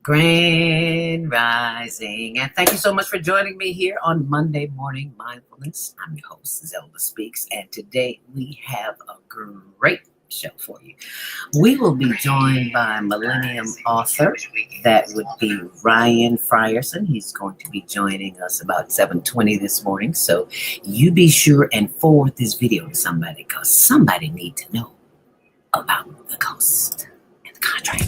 Grand Rising. And thank you so much for joining me here on Monday Morning Mindfulness. I'm your host, Zelda Speaks, and today we have a great show for you. We will be joined by Millennium author. That would be Ryan Frierson. He's going to be joining us about 7:20 this morning. So you be sure and forward this video to somebody because somebody needs to know about the ghost and the contract.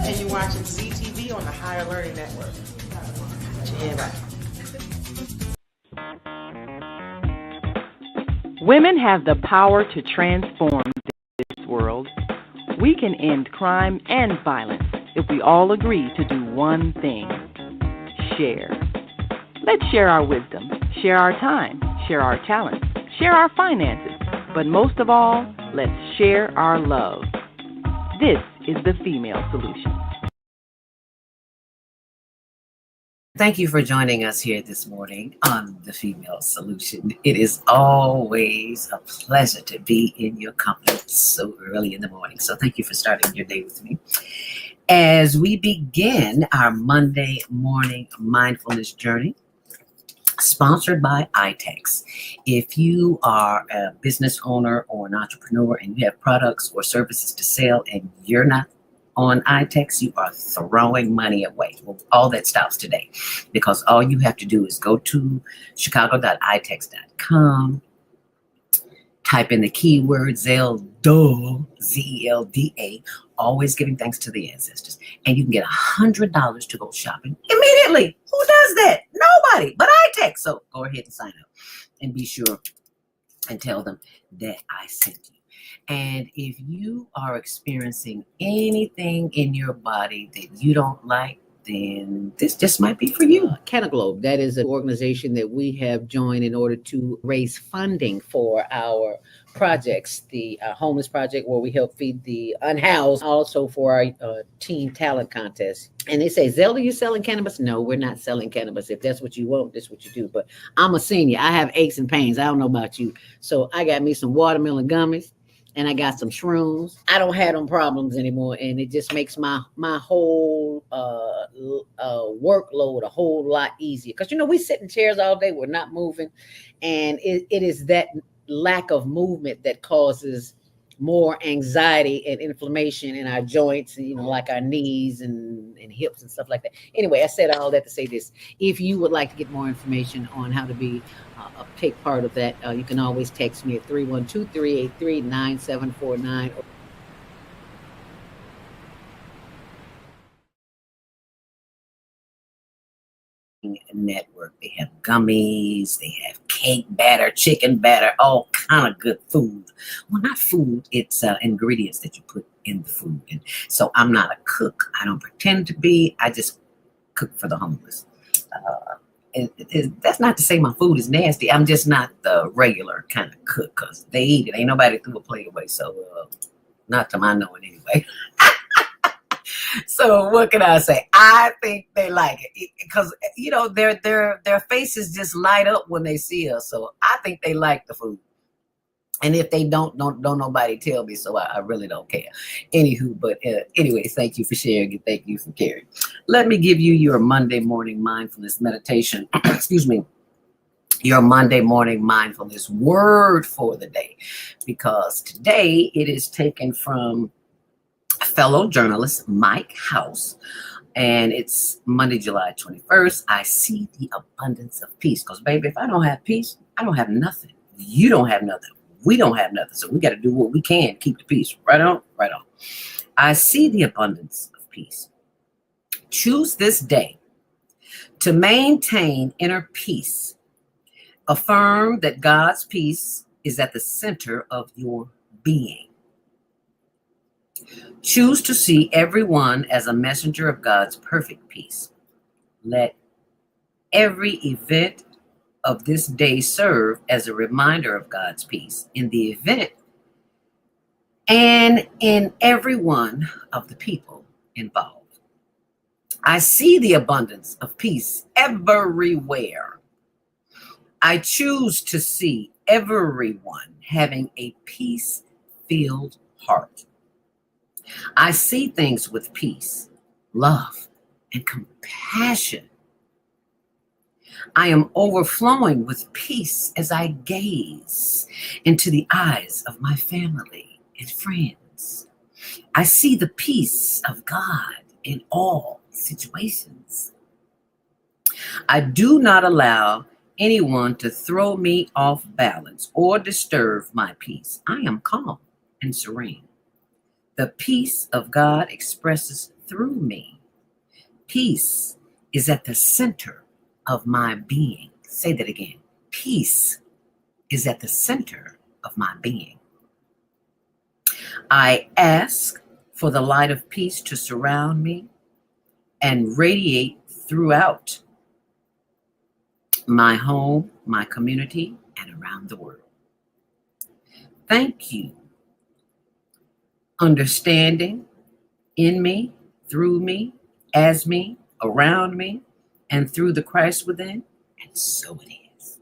And you're watching CTV on the Higher Learning Network. Women have the power to transform this world. We can end crime and violence if we all agree to do one thing: share. Let's share our wisdom, share our time, share our talents, share our finances, but most of all, let's share our love. This is the Female Solution. Thank you for joining us here this morning on The Female Solution. It is always a pleasure to be in your company so early in the morning. So thank you for starting your day with me. As we begin our Monday morning mindfulness journey, sponsored by iTex. If you are a business owner or an entrepreneur and you have products or services to sell and you're not on iTex, you are throwing money away. Well, all that stops today because all you have to do is go to chicago.itex.com, type in the keyword Zelda, Z-E-L-D-A, always giving thanks to the ancestors, and you can get $100 to go shopping immediately. Who does that? Nobody but iTex. So go ahead and sign up and be sure and tell them that I sent you. And if you are experiencing anything in your body that you don't like, then this just might be for you. Canaglobe, that is an organization that we have joined in order to raise funding for our projects, the homeless project where we help feed the unhoused, also for our teen talent contest. And they say, Zelda, you selling cannabis? No, we're not selling cannabis. If that's what you want, that's what you do. But I'm a senior. I have aches and pains. I don't know about you. So I got me some watermelon gummies. And I got some shrooms. I don't have them problems anymore, and it just makes my whole workload a whole lot easier. Because we sit in chairs all day, we're not moving, and it is that lack of movement that causes more anxiety and inflammation in our joints, like our knees and hips and stuff like that. Anyway, I said all that to say this: if you would like to get more information on how to be take part of that, you can always text me at 312-383-9749. Network. They have gummies, they have cake batter, chicken batter, all kind of good food. Well, not food, it's ingredients that you put in the food. And so I'm not a cook. I don't pretend to be. I just cook for the homeless. That's not to say my food is nasty. I'm just not the regular kind of cook because they eat it. Ain't nobody threw a plate away. So not to my knowing anyway. So what can I say? I think they like it because their faces just light up when they see us. So I think they like the food. And if they don't nobody tell me. So I really don't care. Anywho, but anyway, thank you for sharing and thank you for caring. Let me give you your Monday morning mindfulness meditation. Excuse me. Your Monday morning mindfulness word for the day, because today it is taken from fellow journalist Mike House, and it's Monday, July 21st. I see the abundance of peace, because baby, if I don't have peace, I don't have nothing. You don't have nothing. We don't have nothing. So we got to do what we can to keep the peace. Right on, right on. I see the abundance of peace. Choose this day to maintain inner peace. Affirm that God's peace is at the center of your being. Choose to see everyone as a messenger of God's perfect peace. Let every event of this day serve as a reminder of God's peace in the event and in every one of the people involved. I see the abundance of peace everywhere. I choose to see everyone having a peace-filled heart. I see things with peace, love, and compassion. I am overflowing with peace as I gaze into the eyes of my family and friends. I see the peace of God in all situations. I do not allow anyone to throw me off balance or disturb my peace. I am calm and serene. The peace of God expresses through me. Peace is at the center of my being. Say that again. Peace is at the center of my being. I ask for the light of peace to surround me and radiate throughout my home, my community, and around the world. Thank you. Understanding in me, through me, as me, around me, and through the Christ within, and so it is.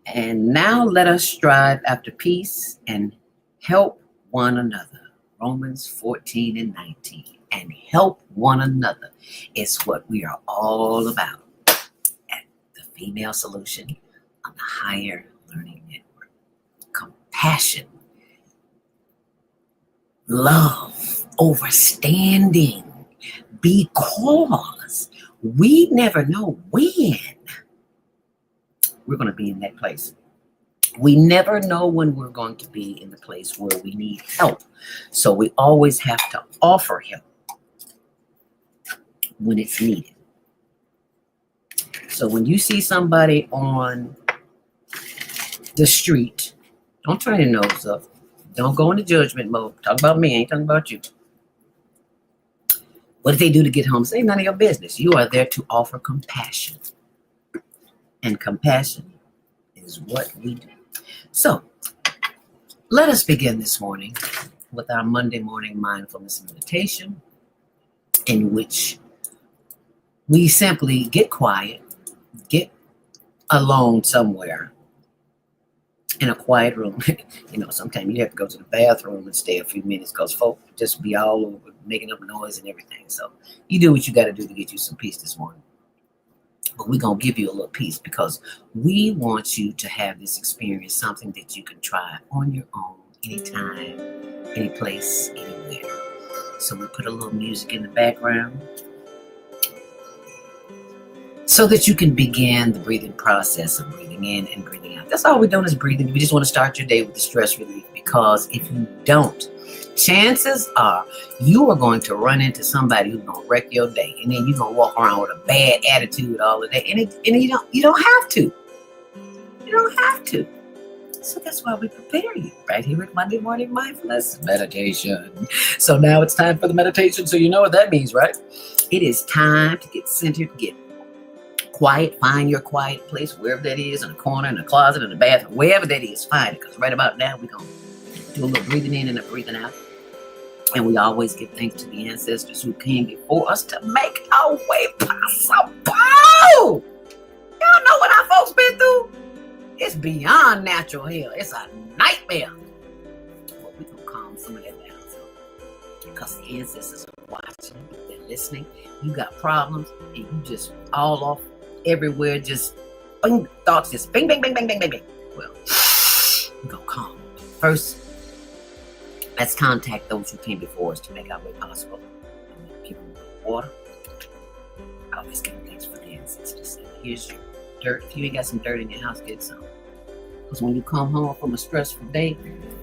And now let us strive after peace and help one another. Romans 14:19. And help one another is what we are all about at the Female Solution on the Higher Learning Network. Compassion, love, overstanding, because we never know when we're going to be in that place. We never know when we're going to be in the place where we need help. So we always have to offer help when it's needed. So when you see somebody on the street, don't turn your nose up. Don't go into judgment mode. Talk about me, I ain't talking about you. What did they do to get home? Say none of your business. You are there to offer compassion. And compassion is what we do. So, let us begin this morning with our Monday morning mindfulness meditation, in which we simply get quiet, get alone somewhere in a quiet room. Sometimes you have to go to the bathroom and stay a few minutes because folk just be all over making up noise and everything. So you do what you got to do to get you some peace this morning. But we're going to give you a little peace because we want you to have this experience, something that you can try on your own, anytime, any place, anywhere. So we put a little music in the background so that you can begin the breathing process of breathing in and breathing out. That's all we're doing is breathing. We just want to start your day with the stress relief, because if you don't, chances are you are going to run into somebody who's going to wreck your day, and then you're going to walk around with a bad attitude all the day, and you don't have to. You don't have to. So that's why we prepare you right here with Monday Morning Mindfulness Meditation. So now it's time for the meditation. So you know what that means, right? It is time to get centered, get quiet. Find your quiet place, wherever that is, in a corner, in a closet, in the bathroom, wherever that is, find it. Because right about now, we're going to do a little breathing in and a breathing out. And we always give thanks to the ancestors who came before us to make our way possible. Y'all know what our folks been through? It's beyond natural hell. It's a nightmare. Well, we're going to calm some of that down. So, because the ancestors are watching, they're listening. You got problems, and you just all off everywhere. Just bing, thoughts just bing, bing, bing, bing, bing, bing, bing. Well, we're going to calm. First, let's contact those who came before us to make our way possible. Give them water. I always give them thanks for the ancestors. And here's your dirt. If you ain't got some dirt in your house, get some. Because when you come home from a stressful day,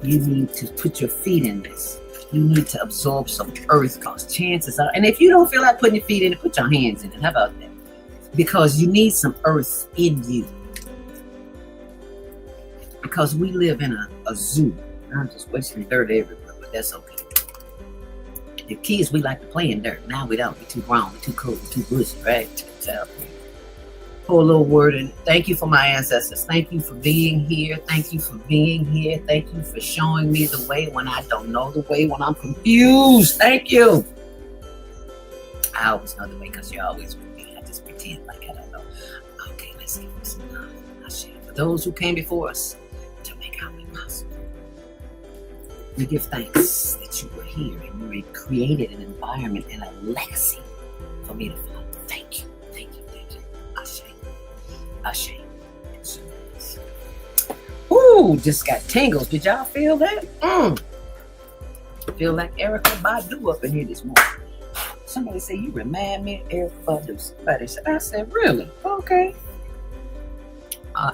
you need to put your feet in this. You need to absorb some earth, because chances are, and if you don't feel like putting your feet in it, put your hands in it. How about that? Because you need some earth in you. Because we live in a zoo. I'm just wasting dirt everywhere. But That's okay. The kids, we like to play in dirt. Now we don't. We're too grown. We're too cool. We're too bushy, right? So, pour a little word in. Thank you for my ancestors. Thank you for being here. Thank you for being here. Thank you for showing me the way when I don't know the way, when I'm confused. Thank you. I always know the way because you're always with me. I just pretend like I don't know. Okay, let's give this some love. I share. For those who came before us to make our way possible, we give thanks that you were here and you created an environment and a legacy for me to follow. Thank you. Thank you. Thank you. I share. Ashe. Ooh, just got tingles. Did y'all feel that? Feel like Erica Badu up in here this morning. Somebody say you remind me of Erica Badu. Somebody said, I said, really? Okay.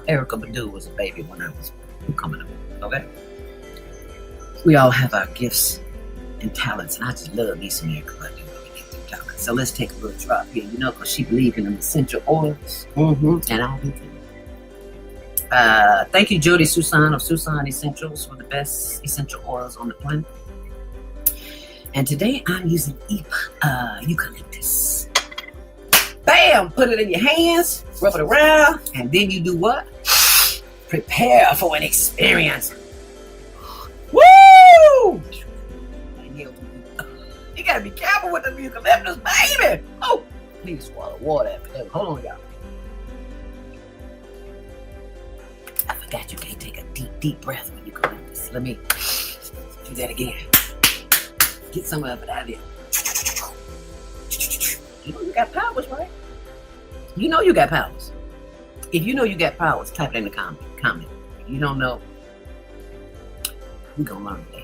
Erica Badu was a baby when I was coming up. Okay. We all have our gifts and talents, and I just love me some Erica Badu. So let's take a little drop here, because she believed in them essential oils. And I do too. Thank you, Jody Susan of Susan Essentials, for the best essential oils on the planet. And today I'm using eucalyptus. Bam! Put it in your hands, rub it around, and then you do what? Prepare for an experience. Woo! You gotta be careful with the eucalyptus, baby. Oh, please swallow water after that. Hold on, y'all. I forgot you can't take a deep breath with eucalyptus. Let me do that again. Get some of it out of there. You know you got powers, right? You know you got powers. If you know you got powers, type it in the comment. If you don't know, we're gonna learn today.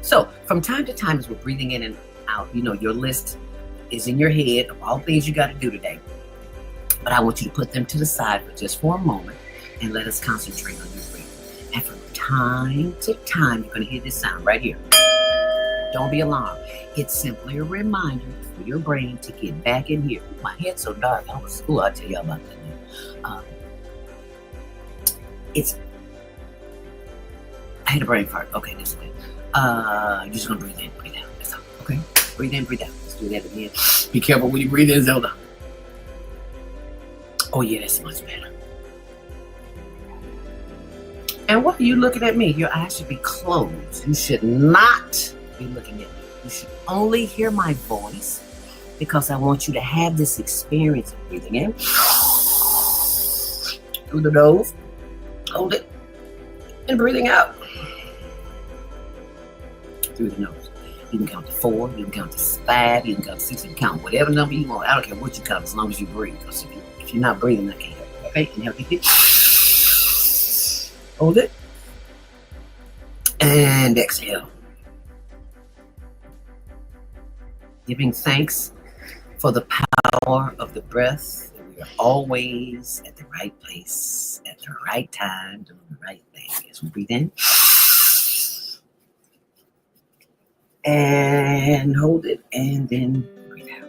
So, from time to time, as we're breathing in and out, your list is in your head of all things you got to do today. But I want you to put them to the side for a moment and let us concentrate on your breathing. And from time to time, you're going to hear this sound right here. Don't be alarmed. It's simply a reminder for your brain to get back in here. My head's so dark. I was at school. I'll tell you about that now. I had a brain fart. Okay, that's okay. You're just gonna breathe in, breathe out. That's all. Okay? Breathe in, breathe out. Let's do that again. Be careful when you breathe in, Zelda. Oh yeah, that's much better. And what are you looking at me? Your eyes should be closed. You should not be looking at me. You should only hear my voice because I want you to have this experience of breathing in through the nose. Hold it. And breathing out through the nose. You can count to 4, you can count to 5, you can count to 6, you can count whatever number you want. I don't care what you count as long as you breathe. Because if you're not breathing, I can't help you. Okay? Inhale deeply. Hold it. And exhale. Giving thanks for the power of the breath. We are always at the right place, at the right time, doing the right thing. As we breathe in. And hold it, and then breathe out.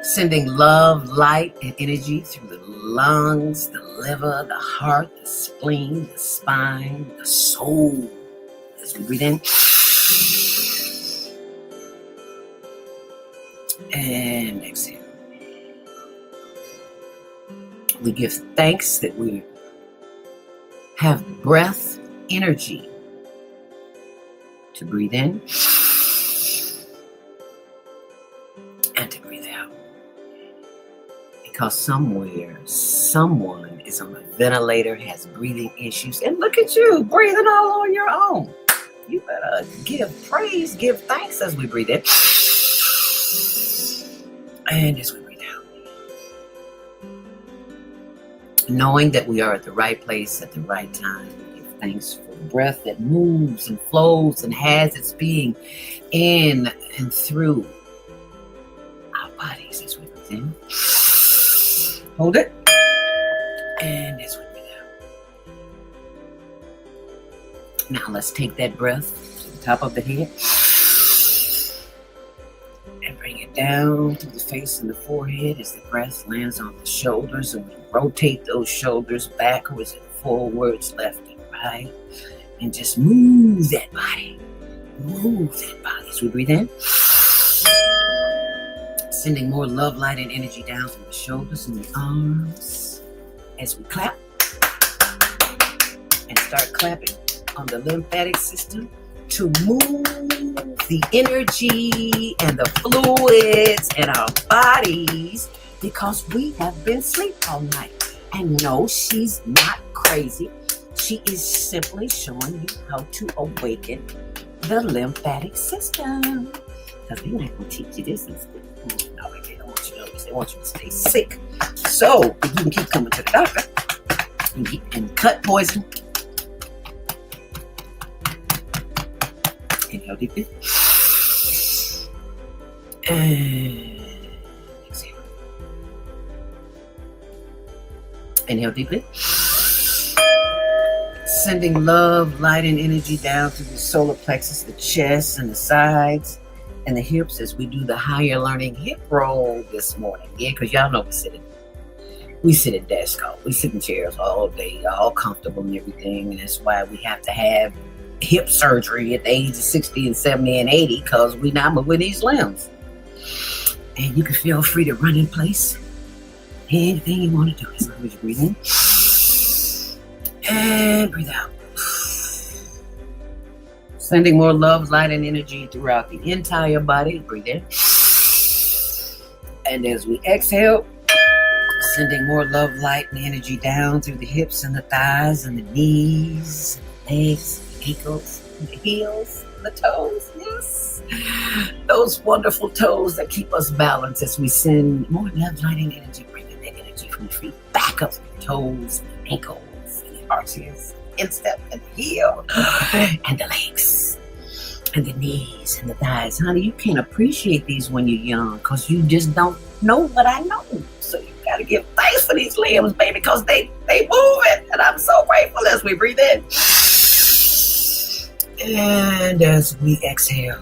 Sending love, light, and energy through the lungs, the liver, the heart, the spleen, the spine, the soul. As we breathe in. And exhale. We give thanks that we have breath, energy to breathe in and to breathe out. Because somewhere, someone is on a ventilator, has breathing issues, and look at you, breathing all on your own. You better give praise, give thanks as we breathe in. And as we breathe out. Knowing that we are at the right place at the right time. Give thanks for breath that moves and flows and has its being in and through our bodies as we breathe in. Hold it. And as we breathe out. Now let's take that breath to the top of the head. And bring it down to the face and the forehead as the breath lands on the shoulders. And we rotate those shoulders backwards and forwards, left and right? And just move that body. Move that body. As we breathe in, sending more love, light, and energy down from the shoulders and the arms. As we clap and start clapping on the lymphatic system to move the energy and the fluids in our bodies, because we have been asleep all night. And no, she's not crazy. She is simply showing you how to awaken the lymphatic system. Because they're not going to teach you this instead. No, they don't want you to know this. They want you to stay sick. So you can keep coming to the doctor and cut poison. Inhale deeply. And exhale. Inhale deeply. Sending love, light, and energy down through the solar plexus, the chest, and the sides, and the hips as we do the higher learning hip roll this morning. Yeah, because y'all know we sit at desks, we sit in chairs all day, all comfortable and everything, and that's why we have to have hip surgery at the age of 60 and 70 and 80, because we not moving these limbs. And you can feel free to run in place. Anything you want to do, as long as you breathe in and breathe out. Sending more love, light, and energy throughout the entire body. Breathe in. And as we exhale, sending more love, light, and energy down through the hips and the thighs and the knees, legs, ankles, the heels, the toes. Yes, those wonderful toes that keep us balanced as we send more love, light, and energy, bringing that energy from the feet back up to the toes, the ankles, and the arches, instep, and the heel, and the legs, and the knees, and the thighs. Honey, you can't appreciate these when you're young, because you just don't know what I know. So you got to give thanks for these limbs, baby, because they move it, and I'm so grateful. As we breathe in. And as we exhale,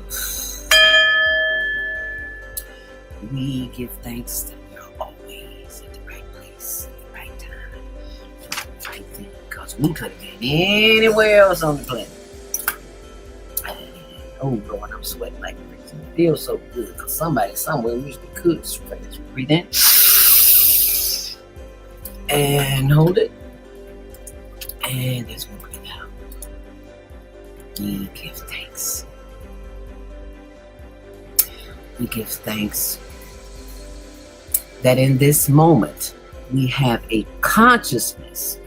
we give thanks that we're always at the right place, at the right time, for the right thing, because we could have been anywhere else on the planet. Oh Lord, I'm sweating like crazy. It feels so good, because somebody somewhere usually could sweat. As we breathe in and hold it, and as we breathe out, we give thanks. We give thanks that in this moment we have a consciousness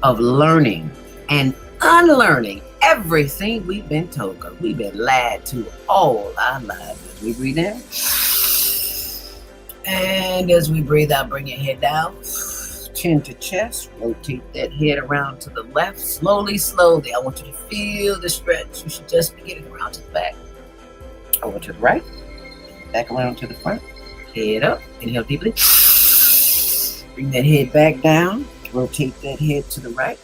of learning and unlearning everything we've been told, because we've been lied to all our lives. As we breathe in and as we breathe out, bring your head down, chin to chest, rotate that head around to the left, slowly. I want you to feel the stretch. You should just be getting around to the back, over to the right, back around to the front, head up, inhale deeply, bring that head back down, rotate that head to the right,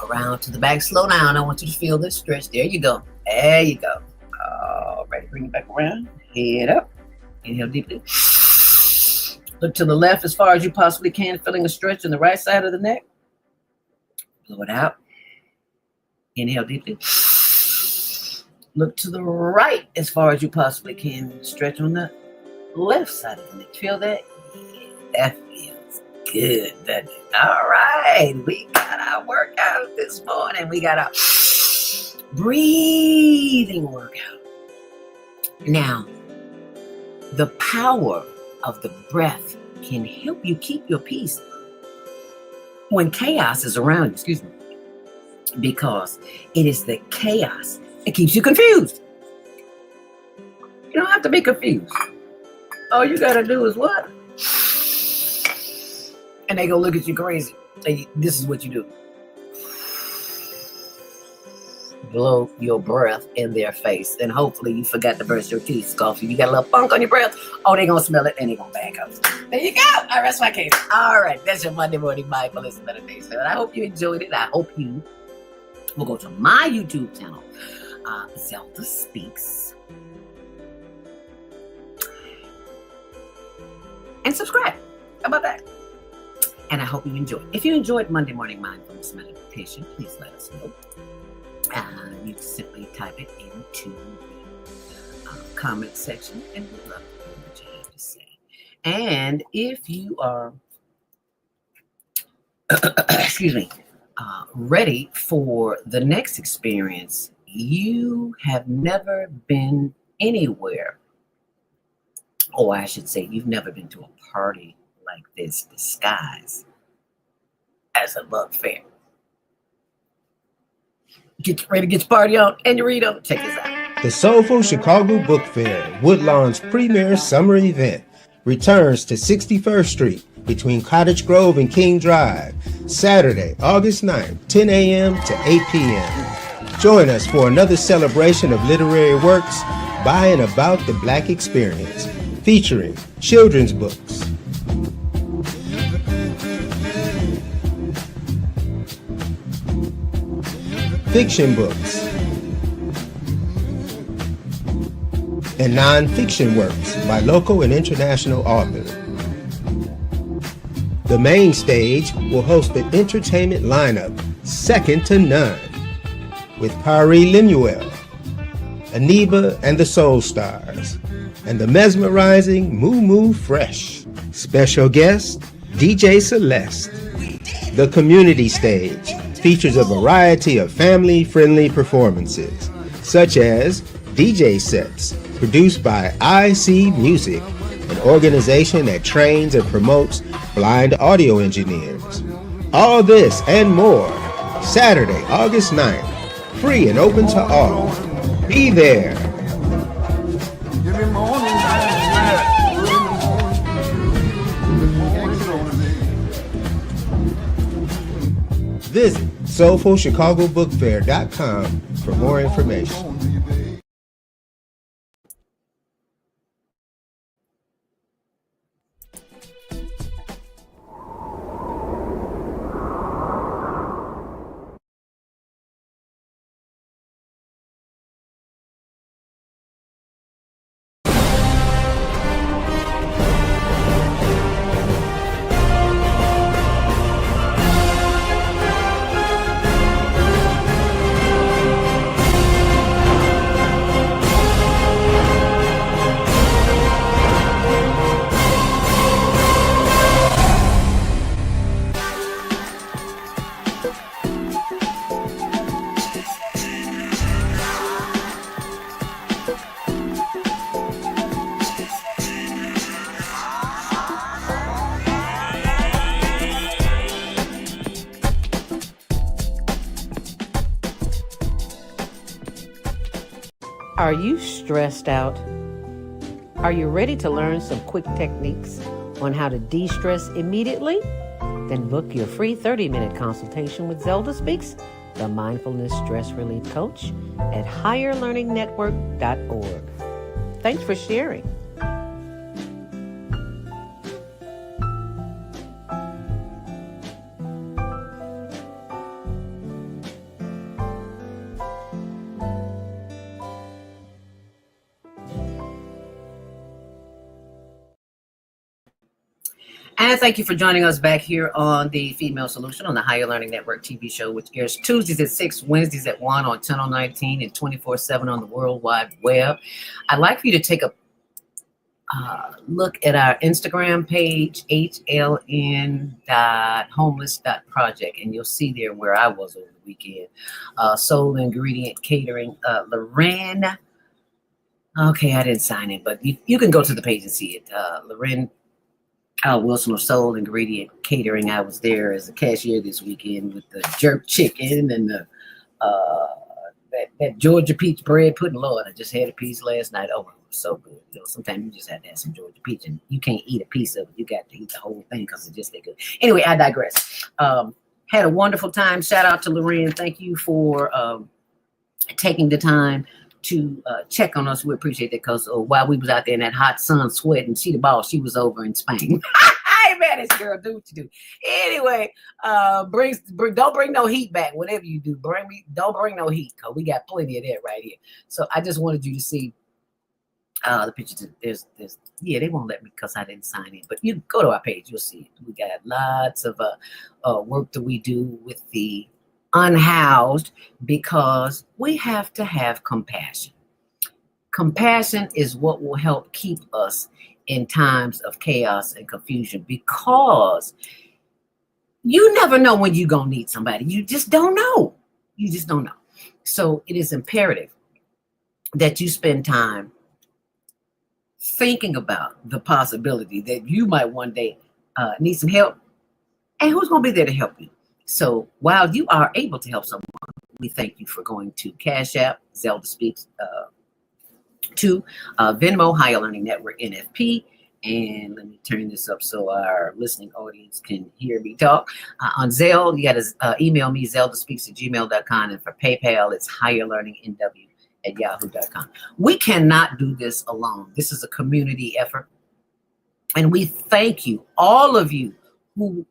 around to the back, slow down. I want you to feel this stretch. There you go. All right, bring it back around, head up, inhale deeply. Look to the left as far as you possibly can, feeling a stretch in the right side of the neck. Blow it out. Inhale deeply. Look to the right as far as you possibly can. Stretch on the left side of the neck. Feel that? Yeah, that feels good, doesn't it? All right. We got our workout this morning. We got our breathing workout. Now, the power of the breath can help you keep your peace when chaos is around you, because it is the chaos that keeps you confused. You don't have to be confused. All you gotta do is what? And they gonna look at you crazy. This is what you do. Blow your breath in their face, and hopefully you forgot to brush your teeth. If you got a little funk on your breath, they gonna smell it and they gonna back up. There you go. I rest my case. All right, that's your Monday morning mindfulness meditation. I hope you enjoyed it. I hope you will go to my YouTube channel, Zelda Speaks, and subscribe. How about that? And I hope you enjoyed. If you enjoyed Monday Morning Mindfulness Meditation, please let us know. You can simply type it into the comment section, and we'd love to hear what you have to say. And if you are, excuse me, ready for the next experience, you have never been anywhere, or I should say, you've never been to a party like this disguised as a bug fair. Get ready to get your party on, and you read them. Check this out. The Soulful Chicago Book Fair, Woodlawn's premier summer event, returns to 61st Street between Cottage Grove and King Drive, Saturday, August 9th, 10 a.m. to 8 p.m. Join us for another celebration of literary works by and about the Black experience, featuring children's books, fiction books, and non-fiction works by local and international authors. The main stage will host an entertainment lineup second to none, with Pari Lemuel, Aniba and the Soul Stars, and the mesmerizing Moo Moo Fresh. Special guest, DJ Celeste. The community stage features a variety of family-friendly performances, such as DJ sets produced by IC Music, an organization that trains and promotes blind audio engineers. All this and more, Saturday, August 9th, free and open to all. Be there. Visit SoulfulChicagoBookFair.com for more information. Are you stressed out? Are you ready to learn some quick techniques on how to de-stress immediately? Then book your free 30-minute consultation with Zelda Speaks, the Mindfulness Stress Relief Coach, at higherlearningnetwork.org. Thanks for sharing. And thank you for joining us back here on the Female Solution on the Higher Learning Network TV show, which airs Tuesdays at 6, Wednesdays at 1 on Channel 19 and 24/7 on the World Wide Web. I'd like for you to take a look at our Instagram page, hln.homeless.project, and you'll see there where I was over the weekend. Soul Ingredient Catering, Loren. Okay, I didn't sign it, but you can go to the page and see it. Loren Wilson of Soul Ingredient Catering. I was there as a cashier this weekend with the jerk chicken and the that Georgia peach bread pudding. Lord, I just had a piece last night. Oh, it was so good. You know, sometimes you just have to have some Georgia peach, and you can't eat a piece of it. You got to eat the whole thing because it's just that good. Anyway, I digress. Had a wonderful time. Shout out to Lorraine. Thank you for taking the time to check on us. We appreciate that, because while we was out there in that hot sun sweating, she the boss, she was over in Spain. Hey man, this girl, do what you do. Anyway, don't bring no heat back. Whatever you do, don't bring no heat, because we got plenty of that right here. So I just wanted you to see The pictures, yeah, they won't let me because I didn't sign in. But you go to our page, you'll see it. We got lots of work that we do with the unhoused because we have to have compassion. Compassion is what will help keep us in times of chaos and confusion because you never know when you're going to need somebody. You just don't know. You just don't know. So it is imperative that you spend time thinking about the possibility that you might one day need some help, and who's going to be there to help you. So while you are able to help someone, we thank you for going to Cash App, Zelda Speaks, to Venmo, Higher Learning Network, NFP. And let me turn this up so our listening audience can hear me talk. On Zelle, you got to email me, zeldaspeaks@gmail.com. And for PayPal, it's higherlearningnw@yahoo.com. We cannot do this alone. This is a community effort. And we thank you, all of you who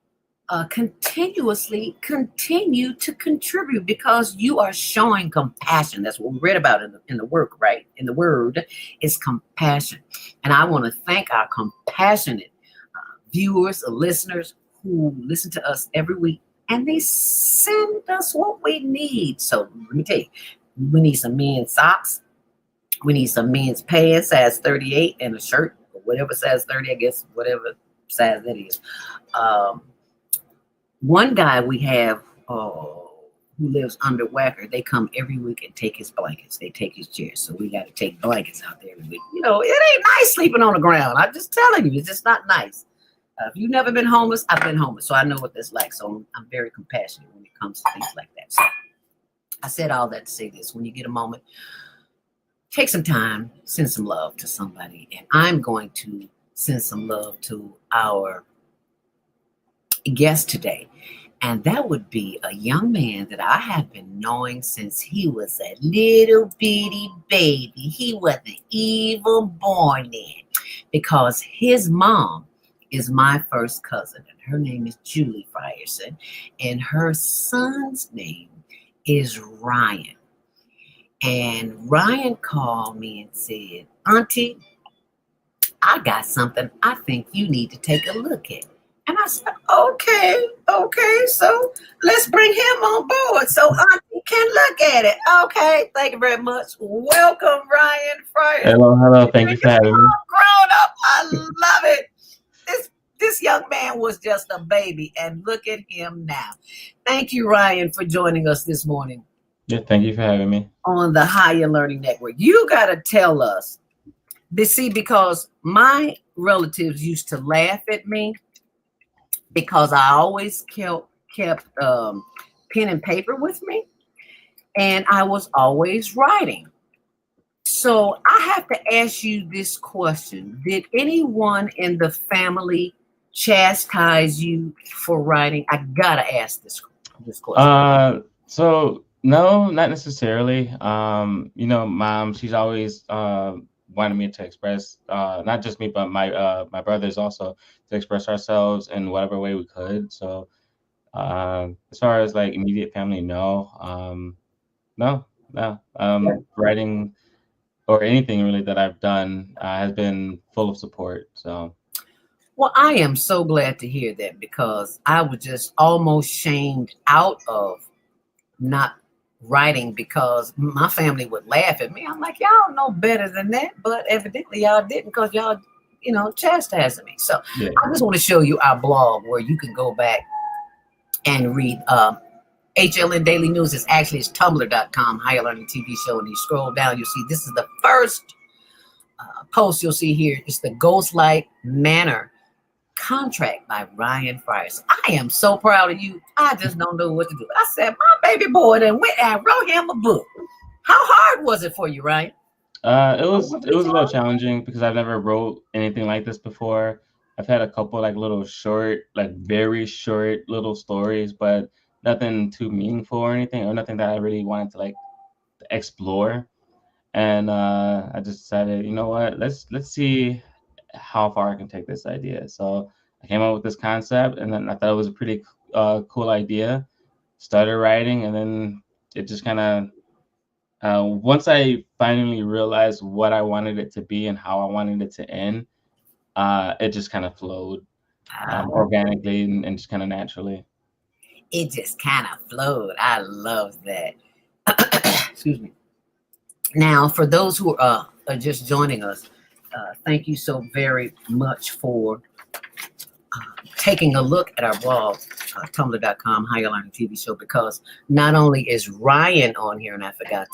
continuously continue to contribute because you are showing compassion. That's what we read about in the work, right? In the word is compassion. And I want to thank our compassionate viewers or listeners who listen to us every week and they send us what we need. So let me tell you, we need some men's socks. We need some men's pants, size 38, and a shirt, or whatever size 30, I guess, whatever size that is. One guy we have who lives under Wacker, they come every week and take his blankets. They take his chairs. So we got to take blankets out there every week. You know, it ain't nice sleeping on the ground. I'm just telling you, it's just not nice. If you've never been homeless, I've been homeless. So I know what that's like. So I'm very compassionate when it comes to things like that. So I said all that to say this. When you get a moment, take some time, send some love to somebody. And I'm going to send some love to our guest today, and that would be a young man that I have been knowing since he was a little bitty baby. He wasn't even born then, because his mom is my first cousin, and her name is Julie Frierson, and her son's name is Ryan. And Ryan called me and said, "Auntie, I got something I think you need to take a look at." And I said, okay, so let's bring him on board so Auntie can look at it. Okay, thank you very much. Welcome, Ryan Frierson. Hello. Thank you for having me. Grown up, I love it. This young man was just a baby, and look at him now. Thank you, Ryan, for joining us this morning. Yeah, thank you for having me. On the Higher Learning Network. You got to tell us, because my relatives used to laugh at me because I always kept pen and paper with me, and I was always writing. So I have to ask you this question. Did anyone in the family chastise you for writing? I gotta ask this question. So no, not necessarily. Mom, she's always wanted me to express, not just me, but my brothers also, to express ourselves in whatever way we could. So as far as like immediate family, no. Writing or anything really that I've done has been full of support. So. Well, I am so glad to hear that, because I was just almost shamed out of not writing because my family would laugh at me. I'm like, y'all know better than that, but evidently y'all didn't, because y'all, chastising me. So yeah. I just want to show you our blog where you can go back and read. HLN Daily News is actually it's tumblr.com, Higher Learning TV Show, and you scroll down, you'll see this is the first post you'll see here. It's the GhostLight Manor contract by Ryan Frierson. I am so proud of you. I just don't know what to do. I said, my baby boy then went and wrote him a book. How hard was it for you, Ryan? It was a little challenging because I've never wrote anything like this before. I've had a couple like little short, like very short little stories, but nothing too meaningful or anything, or nothing that I really wanted to like explore. And I just decided, you know what, let's see how far I can take this idea. So I came up with this concept, and then I thought it was a pretty cool idea. Started writing, and then it just kind of Once I finally realized what I wanted it to be and how I wanted it to end, it just kind of flowed organically and just kind of naturally. It just kind of flowed. I love that. Excuse me. Now, for those who are just joining us, thank you so very much for taking a look at our blog, tumblr.com, Higher Learning TV show, because not only is Ryan on here, and I forgot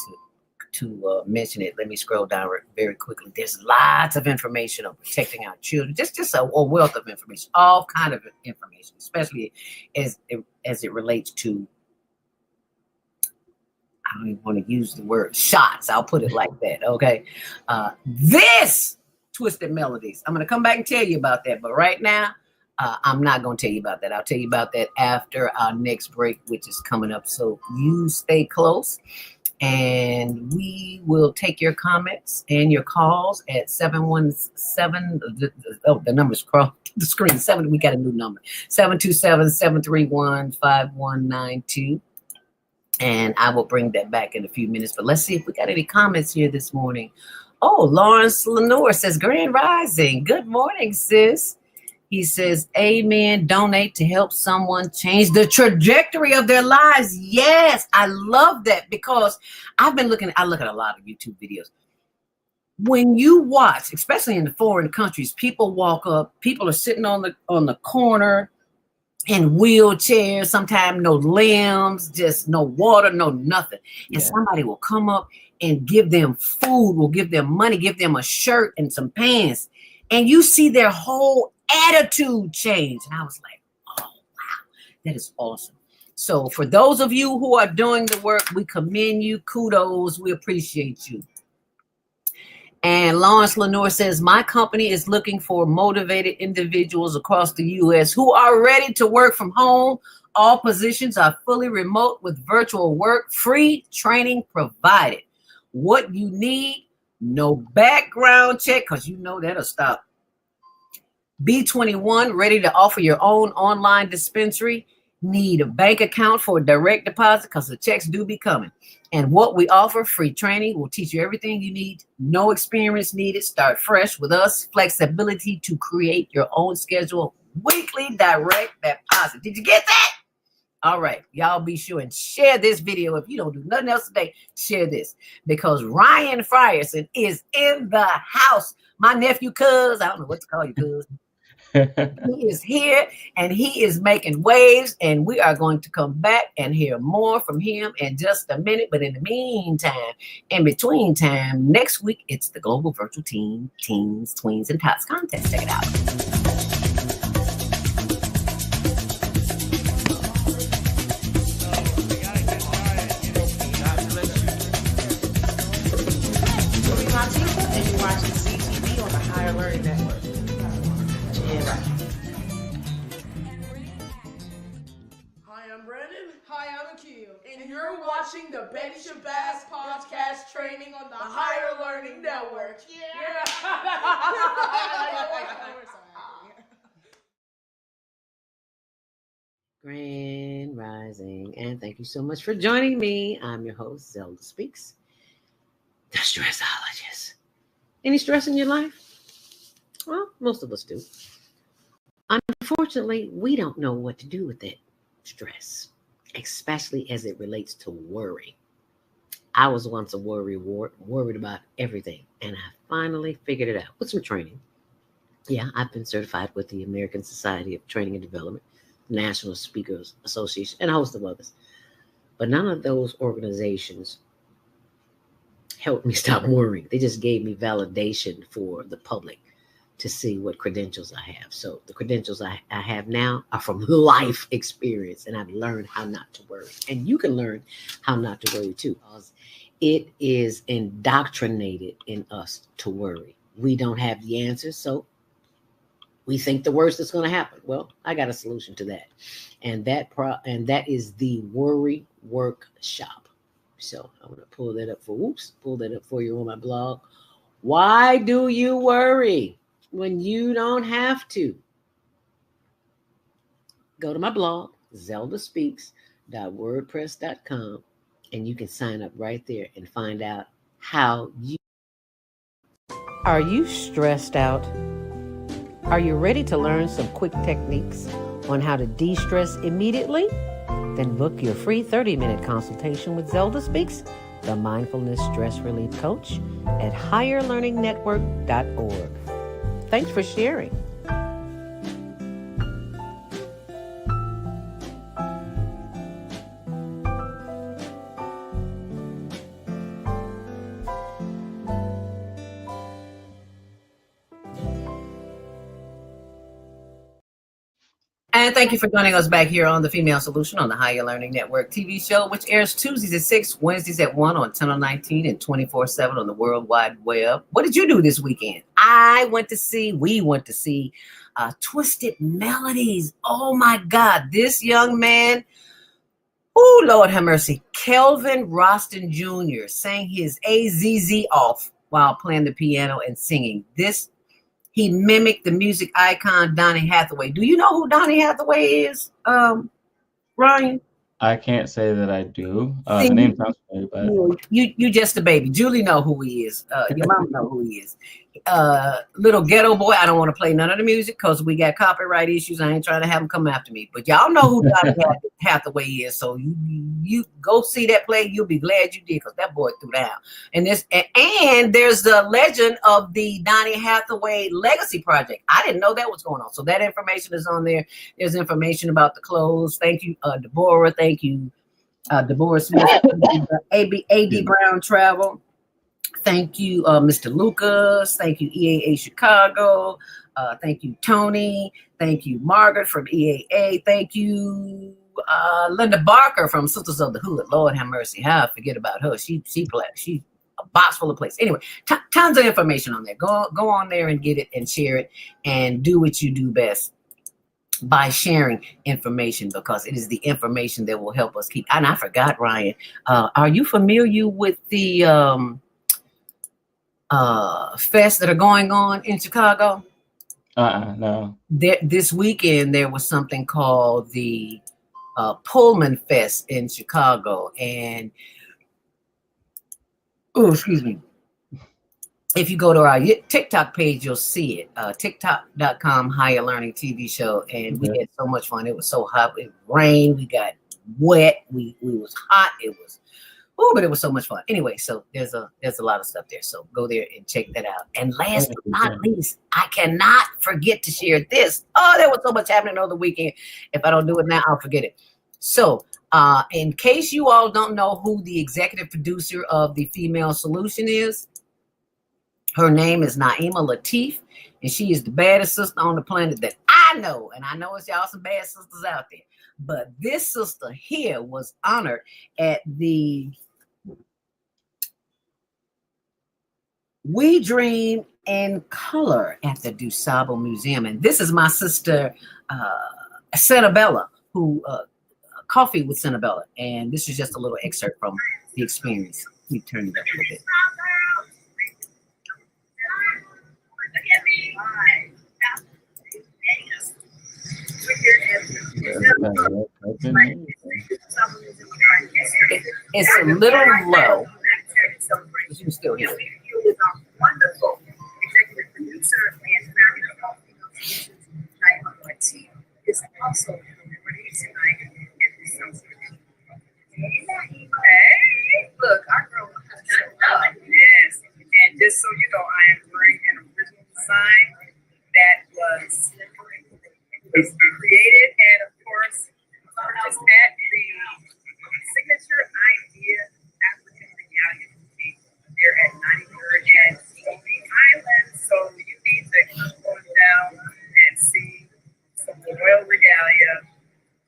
to mention it. Let me scroll down very quickly. There's lots of information on protecting our children, just a wealth of information, all kind of information, especially as it relates to, I don't even want to use the word shots. I'll put it like that. Okay. This Twisted Melodies. I'm going to come back and tell you about that. But right now, I'm not going to tell you about that. I'll tell you about that after our next break, which is coming up. So you stay close, and we will take your comments and your calls at 717. The number's across the screen. We got a new number. 727-731-5192. And I will bring that back in a few minutes. But let's see if we got any comments here this morning. Oh, Lawrence Lenore says, Grand Rising. Good morning, sis. He says, amen. Donate to help someone change the trajectory of their lives. Yes, I love that, because I look at a lot of YouTube videos. When you watch, especially in the foreign countries, people walk up, people are sitting on the corner in wheelchairs, sometimes no limbs, just no water, no nothing. And somebody will come up and give them food, will give them money, give them a shirt and some pants. And you see their whole attitude change. And I was like, oh, wow, that is awesome. So for those of you who are doing the work, we commend you. Kudos. We appreciate you. And Lawrence Lenore says, my company is looking for motivated individuals across the U.S. who are ready to work from home. All positions are fully remote with virtual work, free training provided. What you need, no background check, because you know that'll stop. B21, ready to offer your own online dispensary. Need a bank account for a direct deposit, because the checks do be coming. And what we offer, free training, will teach you everything you need. No experience needed. Start fresh with us. Flexibility to create your own schedule. Weekly direct deposit. Did you get that? All right. Y'all be sure and share this video. If you don't do nothing else today, share this. Because Ryan Frierson is in the house. My nephew, cuz, I don't know what to call you, cuz. He is here, and he is making waves, and we are going to come back and hear more from him in just a minute. But in the meantime, in between time, next week, it's the Global Virtual Teens, Tweens, and Tots contest. Check it out. And you're watching CTV on the Higher Learning Network. Yeah, right. Hi, I'm Brandon. Hi, I'm Akil. And you're watching the Betty Shabazz podcast training on the Higher Learning Network. Yeah. Grand Rising, and thank you so much for joining me. I'm your host, Zelda Speaks, the stressologist. Any stress in your life? Well, most of us do. Unfortunately, we don't know what to do with that stress, especially as it relates to worry. I was once a worried about everything, and I finally figured it out with some training. Yeah, I've been certified with the American Society of Training and Development, National Speakers Association, and a host of others. But none of those organizations helped me stop worrying. They just gave me validation for the public to see what credentials I have. So the credentials I have now are from life experience, and I've learned how not to worry. And you can learn how not to worry too, because it is indoctrinated in us to worry. We don't have the answers, so we think the worst is going to happen. Well, I got a solution to that, and that is the Worry Workshop. So I'm going to pull that up for you on my blog. Why do you worry when you don't have to? Go to my blog, zeldaspeaks.wordpress.com, And you can sign up right there and find out how you. Are you stressed out? Are you ready to learn some quick techniques on how to de-stress immediately? Then book your free 30-minute consultation with Zelda Speaks, the Mindfulness Stress Relief Coach, at higherlearningnetwork.org. Thanks for sharing. And thank you for joining us back here on the Female Solution on the Higher Learning Network TV show, which airs Tuesdays at 6, Wednesdays at 1 on Channel 19 and 24/7 on the World Wide Web. What did you do this weekend? We went to see Twisted Melodies. Oh my God, this young man, oh Lord have mercy, Kelvin Roston Jr. sang his AZZ off while playing the piano and singing. He mimicked the music icon Donny Hathaway. Do you know who Donny Hathaway is, Ryan? I can't say that I do. The name sounds familiar, but you just a baby. Julie know who he is. Your mom know who he is. Little ghetto boy. I don't want to play none of the music because we got copyright issues. I ain't trying to have them come after me. But y'all know who Donny Hathaway is. So you go see that play. You'll be glad you did because that boy threw down. And there's the legend of the Donny Hathaway Legacy Project. I didn't know that was going on. So that information is on there. There's information about the clothes. Thank you, Deborah. Thank you, Deborah Smith. A.D. Brown Travel. Thank you, Mr. Lucas. Thank you, EAA Chicago. Thank you, Tony. Thank you, Margaret from EAA. Thank you, Linda Barker from Sisters of the Hood. Lord have mercy. How I forget about her. She's a box full of places. Anyway, tons of information on there. Go on there and get it and share it and do what you do best by sharing information, because it is the information that will help us keep. And I forgot, Ryan, are you familiar with the fests that are going on in Chicago? No. This weekend there was something called the Pullman Fest in Chicago, and excuse me. If you go to our TikTok page, you'll see it. TikTok.com Higher Learning TV show, and we had so much fun. It was so hot. It rained. We got wet. We was hot. It was. But it was so much fun. Anyway, so there's a lot of stuff there. So go there and check that out. And last but not least, I cannot forget to share this. Oh, there was so much happening over the weekend. If I don't do it now, I'll forget it. So in case you all don't know who the executive producer of the Female Solution is, her name is Naima Latif, and she is the baddest sister on the planet that I know. And I know it's y'all some bad sisters out there. But this sister here was honored at the We Dream in Color at the DuSable Museum. And this is my sister, Sanabella, who Coffee with Sanabella. And this is just a little excerpt from the experience. Let me turn it up a little bit. It's a little low. You still hear it. Wonderful executive producer and founder of Naima Latif is also recording tonight at the Association. Hey, look, our girl has show up. Yes, and just so you know, I am wearing an original design that was created and, of course, purchased at the Signature Idea African Regalia Boutique there at 93rd and Stony Island. So you need to go down and see some royal regalia.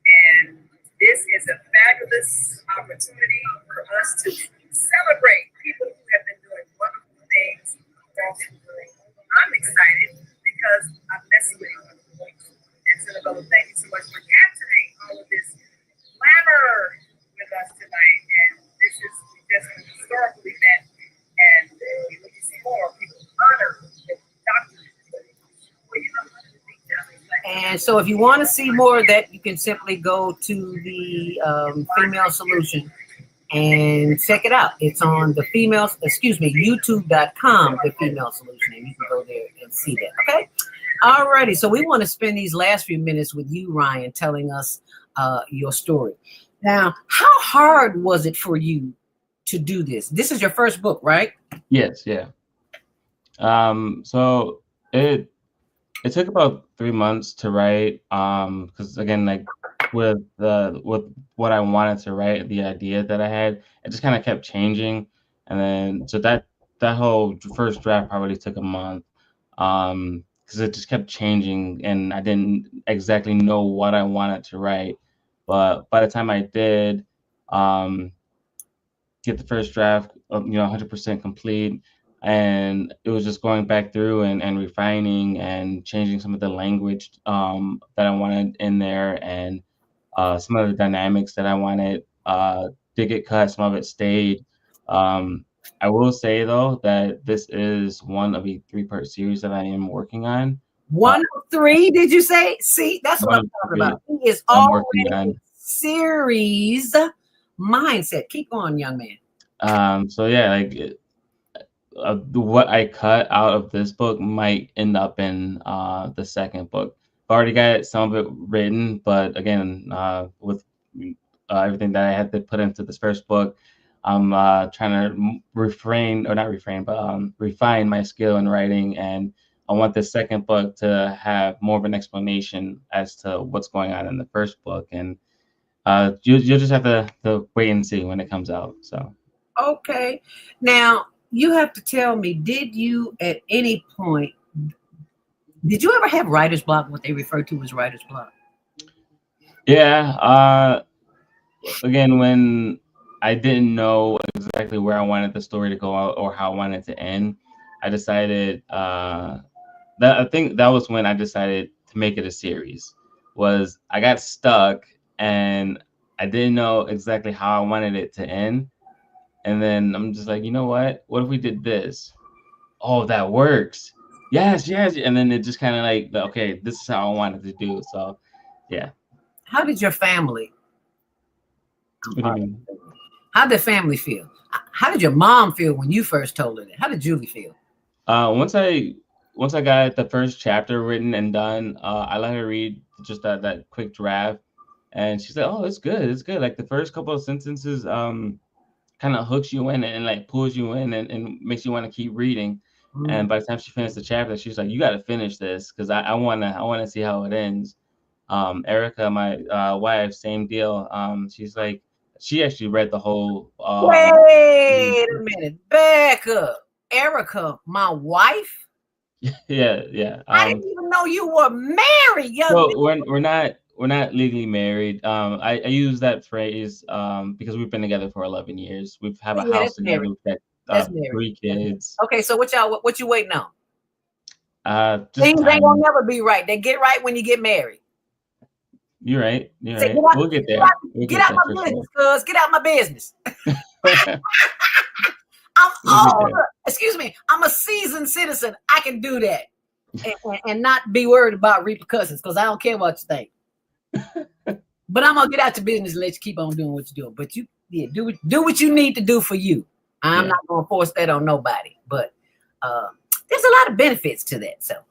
And this is a fabulous opportunity for us to celebrate people who have been doing wonderful things. I'm excited because I'm messing with you. And Sanabella, thank you so much for capturing all of this glamour with us tonight. And this is just an historical event. And we need to see more people honor the doctor. And so if you want to see more of that, you can simply go to the Female Solution and check it out. It's on YouTube.com, The Female Solution, and you can go there and see that. Okay. Alrighty. So we want to spend these last few minutes with you, Ryan, telling us your story. Now, how hard was it for you to do this? This is your first book, right? Yes, yeah. So it took about 3 months to write. Because again, like with what I wanted to write, the idea that I had, it just kind of kept changing, and then so that whole first draft probably took a month. Because it just kept changing, and I didn't exactly know what I wanted to write. But by the time I did, get the first draft, 100% complete. And it was just going back through and refining and changing some of the language that I wanted in there, and some of the dynamics that I wanted did get cut. Some of it stayed. I will say, though, that this is one of a 3-part series that I am working on. 1 of 3, did you say? See, that's what I'm talking about. He is already in series mindset. Keep going, young man. So yeah, like what I cut out of this book might end up in the second book. I already got some of it written, but again, with everything that I had to put into this first book, I'm trying to refine my skill in writing, and I want the second book to have more of an explanation as to what's going on in the first book, and you'll just have to wait and see when it comes out. So okay, now you have to tell me, did you at any point, did you ever have writer's block, what they refer to as writer's block? Yeah. Again, when I didn't know exactly where I wanted the story to go out or how I wanted it to end, I decided I think that was when I decided to make it a series. Was I got stuck and I didn't know exactly how I wanted it to end. And then I'm just like, you know what? What if we did this? Oh, that works. Yes. And then it just kind of like, okay, this is how I wanted to do. So, yeah. How did your family? What do you mean? How did family feel? How did your mom feel when you first told her that? How did Julie feel? Once I got the first chapter written and done, I let her read just that quick draft, and she said, "Oh, it's good. It's good." Like the first couple of sentences, kind of hooks you in and like pulls you in and makes you want to keep reading. Mm-hmm. And by the time she finished the chapter, she's like, "You got to finish this because I wanna see how it ends." Erica, my wife, same deal. She's like, she actually read the whole. Wait a minute, back up. Erica, my wife. Yeah. I didn't even know you were married, young man. We're not legally married. I use that phrase because we've been together for 11 years. We have a house together. We've got 3 kids. Okay, so what you waiting on? Just things ain't gonna never be right. They get right when you get married. You're right. We'll get there. Get out my business, cuz. Get out my business. Excuse me. I'm a seasoned citizen. I can do that and not be worried about repercussions because I don't care what you think. But I'm gonna get out your business and let you keep on doing what you're doing. But do what you need to do for you. I'm not gonna force that on nobody. But there's a lot of benefits to that. So.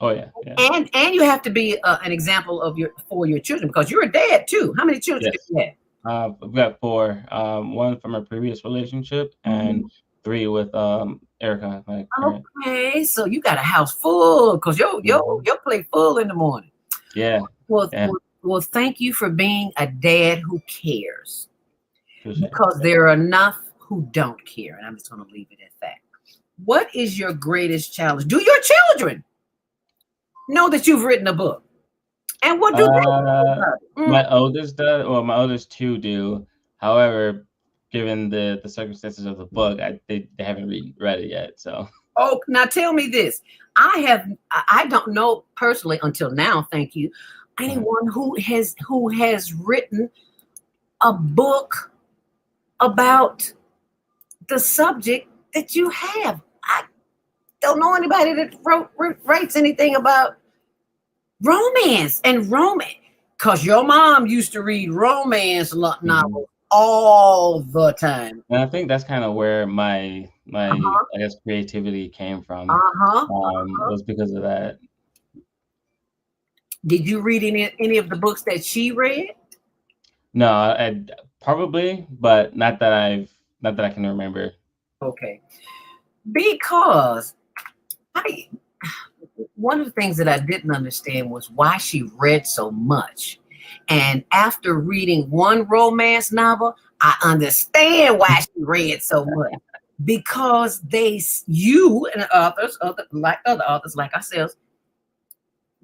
Oh yeah. And you have to be an example for your children because you're a dad too. How many children do you have? I've got 4. 1 from a previous relationship and 3 with Erica. Okay, so you got a house full because your plate full in the morning. Yeah. Well, thank you for being a dad who cares. Because there are enough who don't care, and I'm just going to leave it at that. What is your greatest challenge? Do your children know that you've written a book? And what do they? My oldest does, or my oldest 2 do. However, given the circumstances of the book, they haven't read it yet. So. Oh, now tell me this. I don't know personally until now, thank you, anyone who has written a book about the subject that you have. I don't know anybody that writes anything about romance, because your mom used to read romance novels all the time. And I think that's kind of where my Uh-huh. I guess creativity came from, Uh-huh. was because of that. Did you read any of the books that she read? No, I probably, but not that I can remember. Okay. Because I one of the things that I didn't understand was why she read so much. And after reading one romance novel, I understand why she read so much. Because you and other authors like ourselves,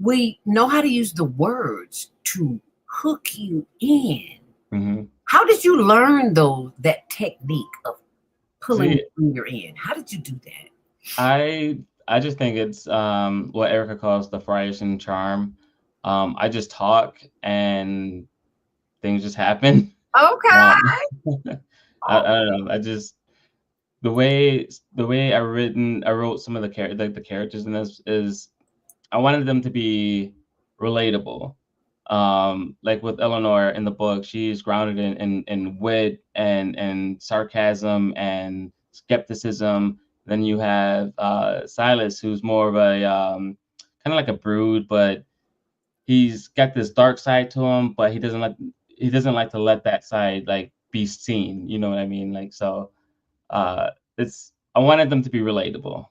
we know how to use the words to hook you in. Hmm. How did you learn that technique of pulling See, the reader in? How did you do that? I just think it's what Erica calls the Frierson charm. I just talk and things just happen. Okay. Um, I don't know. I just the way I wrote some of the characters in this is I wanted them to be relatable. Like with Eleanor in the book, she's grounded in wit and sarcasm and skepticism. Then you have Silas, who's more of a kind of like a brood, but he's got this dark side to him, but he doesn't like to let that side like be seen. You know what I mean? Like so, it's I wanted them to be relatable.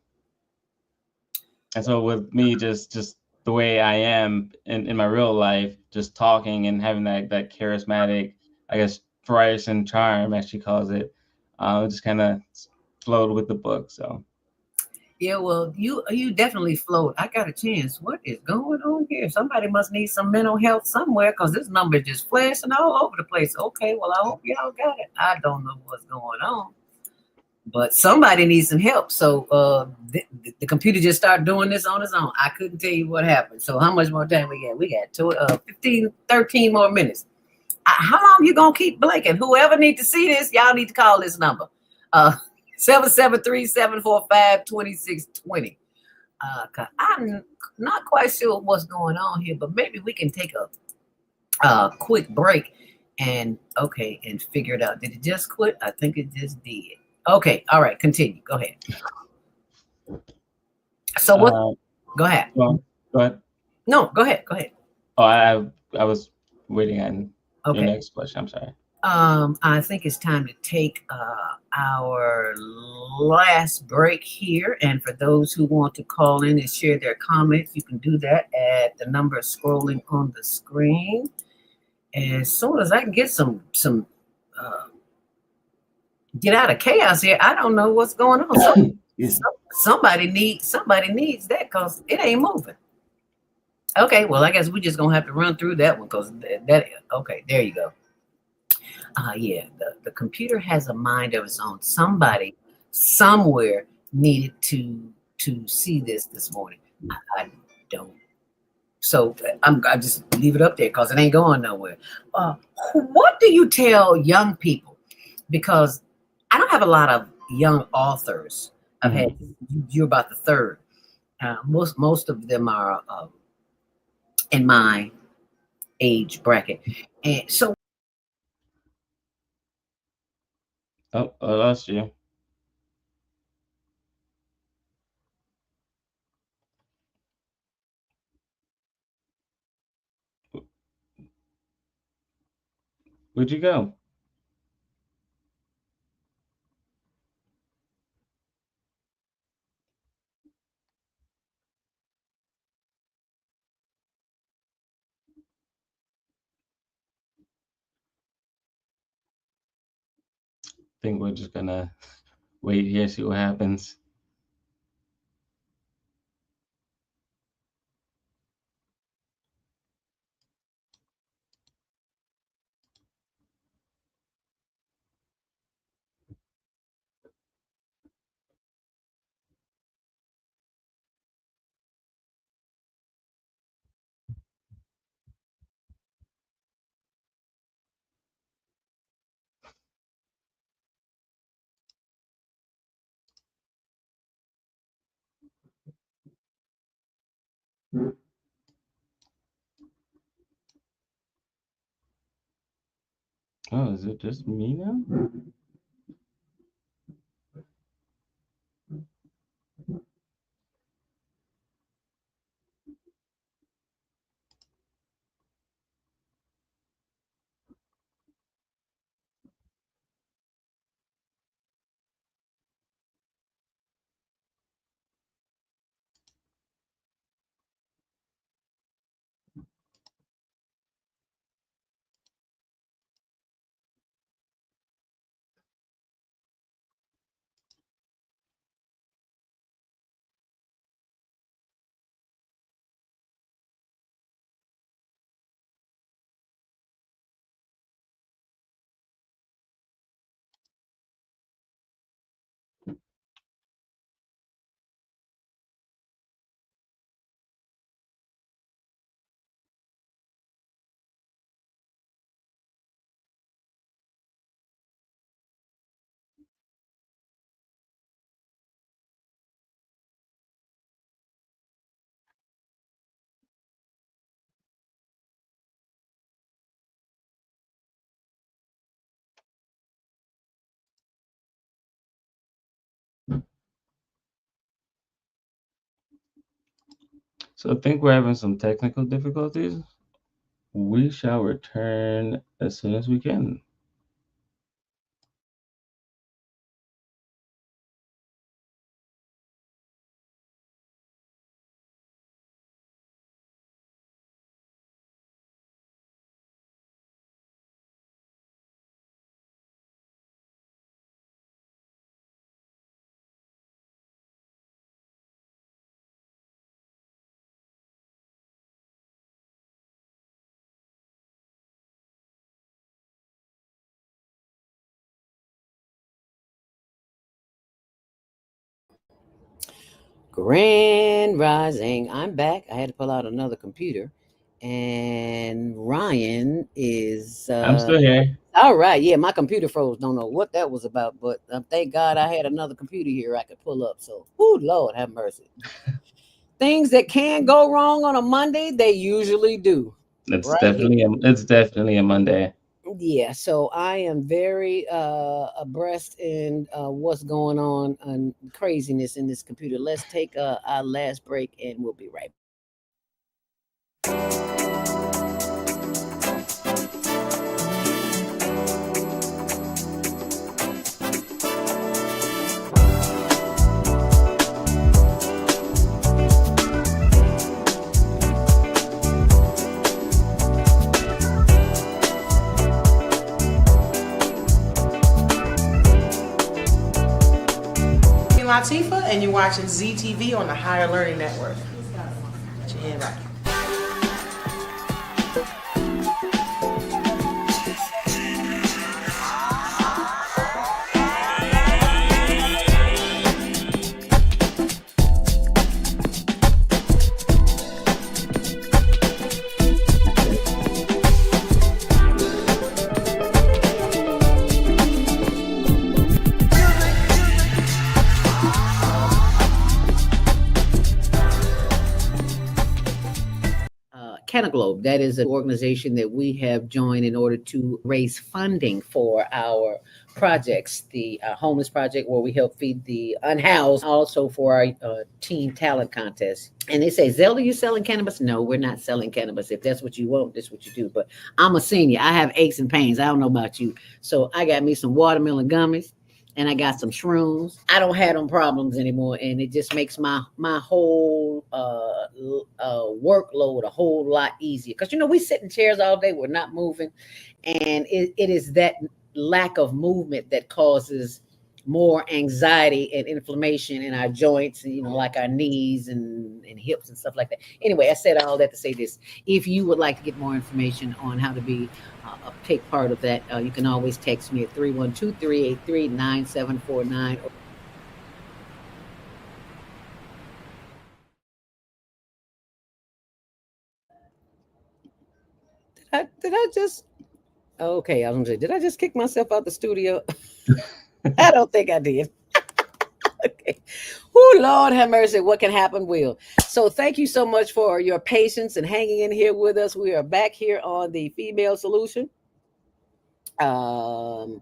And so with me, just the way I am in my real life, just talking and having that charismatic, I guess, Frierson charm, as she calls it, just kind of flowed with the book. So Yeah, well, you definitely float. I got a chance. What is going on here? Somebody must need some mental health somewhere because this number is just flashing all over the place. Okay, well, I hope y'all got it. I don't know what's going on, but somebody needs some help. So the computer just started doing this on its own. I couldn't tell you what happened. So how much more time we got? We got 15, 13 more minutes. How long you gonna keep blinking? Whoever need to see this, y'all need to call this number. 773-745-2620. 'Cause I'm not quite sure what's going on here, but maybe we can take a quick break and figure it out. Did it just quit? I think it just did. Okay, all right, continue. Go ahead. So what? uh, Go ahead. go ahead. No, go ahead. Go ahead. Oh, I was waiting on your Okay. next question. I'm sorry. I think it's time to take our last break here. And for those who want to call in and share their comments, you can do that at the number scrolling on the screen. As soon as I can get some uh, get out of chaos here, I don't know what's going on. Somebody needs that because it ain't moving. Okay, well, I guess we're just gonna have to run through that one because okay, there you go. Yeah, the computer has a mind of its own. Somebody somewhere needed to see this morning. I don't. So I just leave it up there because it ain't going nowhere. What do you tell young people? Because I don't have a lot of young authors. I've had you're about the third. Most of them are in my age bracket, and so Oh, I lost you. Where'd you go? I think we're just gonna wait here, see what happens. Oh, is it just me now? So I think we're having some technical difficulties. We shall return as soon as we can. Grand Rising. I'm back. I had to pull out another computer. And Ryan is I'm still here. all right. Yeah, my computer froze. Don't know what that was about, but thank God I had another computer here I could pull up. So, oh Lord, have mercy. Things that can go wrong on a Monday, they usually do. Right here. It's definitely a Monday. Yeah, so I am very abreast in what's going on and craziness in this computer. Let's take our last break and we'll be right back. Latifa, and you're watching ZTV on the Higher Learning Network. Put your hand back. Canaglobe, that is an organization that we have joined in order to raise funding for our projects, the homeless project where we help feed the unhoused, also for our teen talent contest. And they say, Zelda, you selling cannabis? No, we're not selling cannabis. If that's what you want, that's what you do. But I'm a senior. I have aches and pains. I don't know about you. So I got me some watermelon gummies and I got some shrooms. I don't have them problems anymore, and it just makes my whole workload a whole lot easier. Because we sit in chairs all day, we're not moving, and it is that lack of movement that causes more anxiety and inflammation in our joints, and like our knees and hips and stuff like that. Anyway, I said all that to say this: if you would like to get more information on how to be take part of that, you can always text me at 312-383-9749. Did I just? Okay, I was gonna say, did I just kick myself out the studio? I don't think I did. Okay. Oh, Lord have mercy. What can happen will. So thank you so much for your patience and hanging in here with us. We are back here on the Female Solution. Um,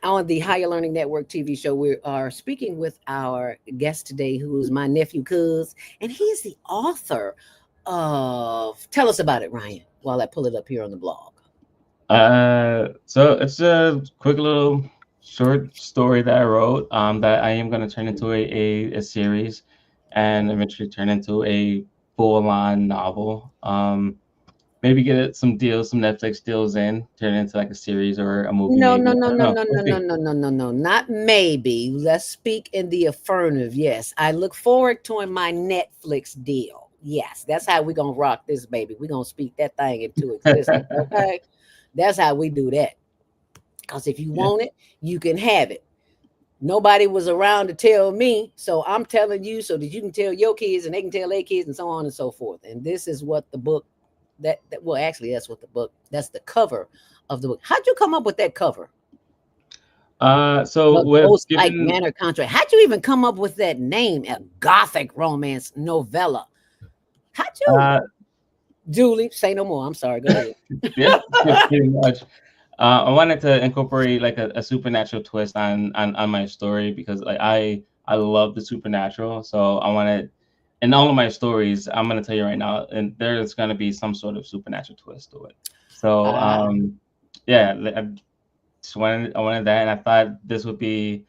on the Higher Learning Network TV show, we are speaking with our guest today, who is my nephew Cuz, and he is the author of. Tell us about it, Ryan, while I pull it up here on the blog. So it's a quick little short story that I wrote that I am going to turn into a series and eventually turn into a full-on novel. Maybe get some deals, some Netflix deals in, turn it into like a series or a movie, No, maybe. no, I no, don't no, know. no, We'll no, no, see. no, no, no, no, not maybe. Let's speak in the affirmative. Yes, I look forward to my Netflix deal. Yes, that's how we're gonna rock this baby. We're gonna speak that thing into existence. Okay, that's how we do that. Because if you Yeah. want it, you can have it. Nobody was around to tell me, so I'm telling you so that you can tell your kids and they can tell their kids and so on and so forth. And this is what the book that well, actually, that's what the book. That's the cover of the book. How'd you come up with that cover? So The with Ghost Light given Manor contract. How'd you even come up with that name? A gothic romance novella. How'd you, uh Julie? Say no more. I'm sorry. Go ahead. yeah, pretty much. I wanted to incorporate like a supernatural twist on my story because like I love the supernatural. So I wanted in all of my stories, I'm gonna tell you right now, and there's gonna be some sort of supernatural twist to it. So Ah, yeah, I wanted that, and I thought this would be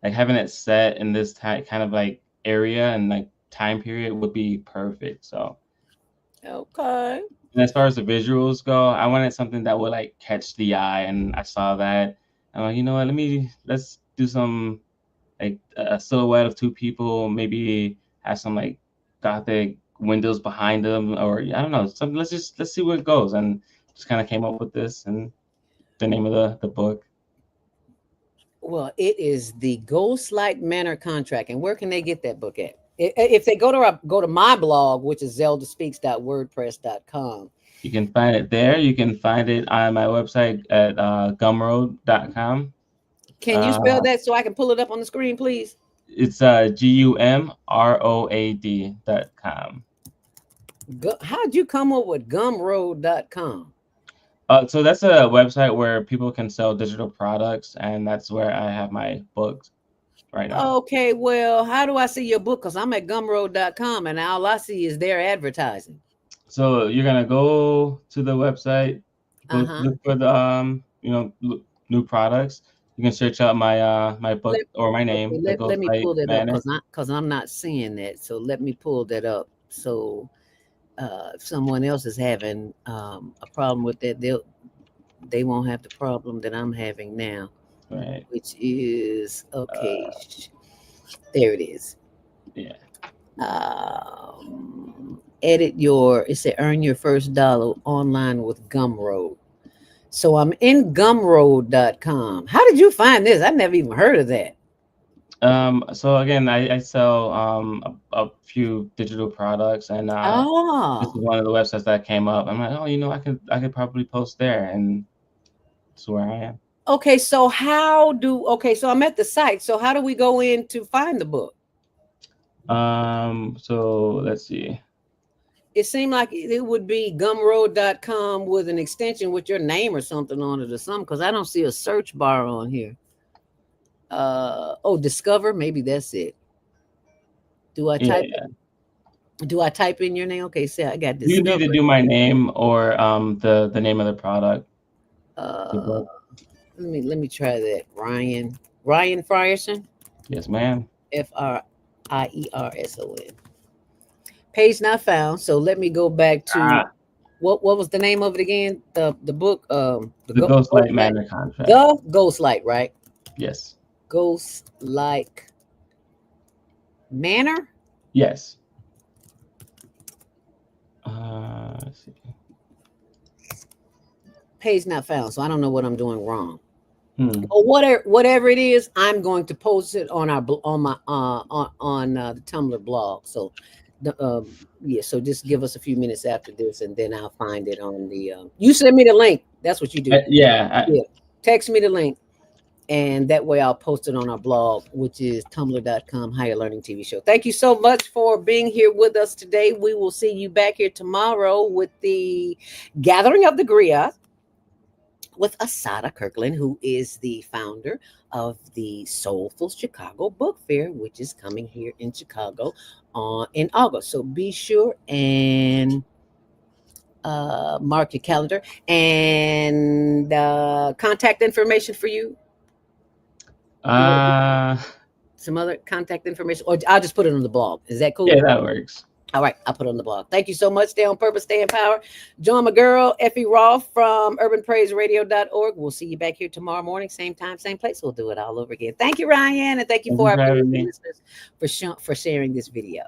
like having it set in this kind of like area and like time period would be perfect. So okay. and as far as the visuals go, I wanted something that would like catch the eye, and I saw that. I'm like, you know what? Let's do some like a silhouette of two people, maybe have some like gothic windows behind them, or I don't know. Something. Let's see where it goes, and just kind of came up with this and the name of the book. Well, it is the Ghost Light Manor contract. And where can they get that book at? If they go to my blog, which is zeldaspeaks.wordpress.com. You can find it there. You can find it on my website at gumroad.com. Can you spell Uh, that so I can pull it up on the screen, please? it's gumroad.com. How'd you come up with gumroad.com? So that's a website where people can sell digital products, and that's where I have my books right now. Okay, well, how do I see your book? Because I'm at gumroad.com and all I see is their advertising. So you're gonna go to the website, go Uh-huh. look for the new products. You can search out my book Let, or my okay, name, The let me GhostLight pull that up Manor. because I'm not seeing that. So let me pull that up. So if someone else is having a problem with that, they won't have the problem that I'm having now, Right. which is okay. There it is. Yeah. Edit it said earn your first dollar online with Gumroad. So I'm in gumroad.com. How did you find this? I've never even heard of that. So again, I sell a few digital products, and this is Oh, one of the websites that came up. I'm like, oh, I could probably post there, and that's where I am. okay. So so I'm at the site. So how do we go in to find the book? So let's see. It seemed like it would be gumroad.com with an extension with your name or something on it or something, because I don't see a search bar on here. Discover, maybe that's it. Do I type Yeah, in your name? Okay, so I got you can either Discover. do my name or the name of the product, the Uh book. let me try that. Ryan Frierson, Yes, ma'am. Frierson. Page not found. So let me go back to Ah, what was the name of it again? The book, the Ghost GhostLight Light, Manor contract. the Ghost Light, right? Yes. Ghost Light Manor. Yes. Let's see. Page not found. So I don't know what I'm doing wrong. Hmm. Or whatever it is, I'm going to post it on my on the Tumblr blog. So so just give us a few minutes after this, and then I'll find it on the. You send me the link. That's what you do. Yeah. Yeah, text me the link, and that way I'll post it on our blog, which is tumblr.com Higher Learning TV Show. Thank you so much for being here with us today. We will see you back here tomorrow with the Gathering of the Griot, with Asada Kirkland, who is the founder of the Soulful Chicago Book Fair, which is coming here in Chicago in August. So be sure and mark your calendar and contact information for you. Uh, Some other contact information, or I'll just put it on the blog. Is that cool? yeah, that works. All right, I'll put it on the blog. Thank you so much. Stay on purpose, stay in power. Join my girl, Effie Roth from urbanpraiseradio.org. We'll see you back here tomorrow morning, same time, same place. We'll do it all over again. Thank you, Ryan, and thank you Thank for you our for having beautiful me. listeners for sharing this video.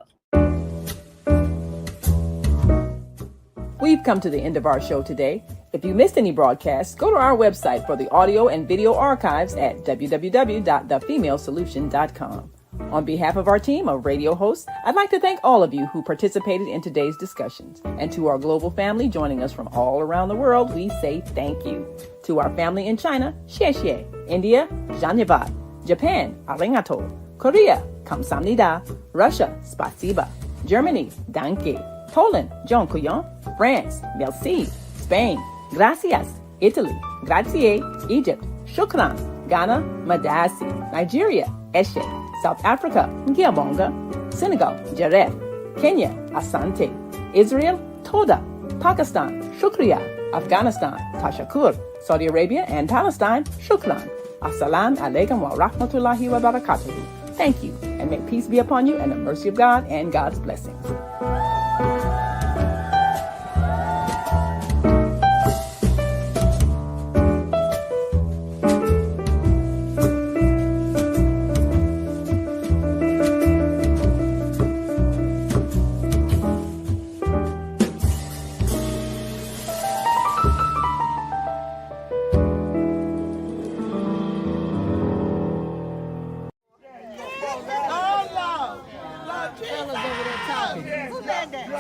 We've come to the end of our show today. If you missed any broadcasts, go to our website for the audio and video archives at www.thefemalesolution.com. On behalf of our team of radio hosts, I'd like to thank all of you who participated in today's discussions. And to our global family joining us from all around the world, we say thank you. To our family in China, xie xie. India, zhanyavad. Japan, arigato. Korea, kamsamnida. Russia, spasiba. Germany, danke. Poland, dziękuję. France, merci. Spain, gracias. Italy, grazie. Egypt, shukran. Ghana, madasi. Nigeria, eshe. South Africa, Ngiyabonga. Senegal, Jaref. Kenya, Asante. Israel, Toda. Pakistan, Shukriya. Afghanistan, Tashakur. Saudi Arabia and Palestine, Shukran. Assalamu alaikum wa rahmatullahi wa barakatuh. Thank you, and may peace be upon you and the mercy of God and God's blessings.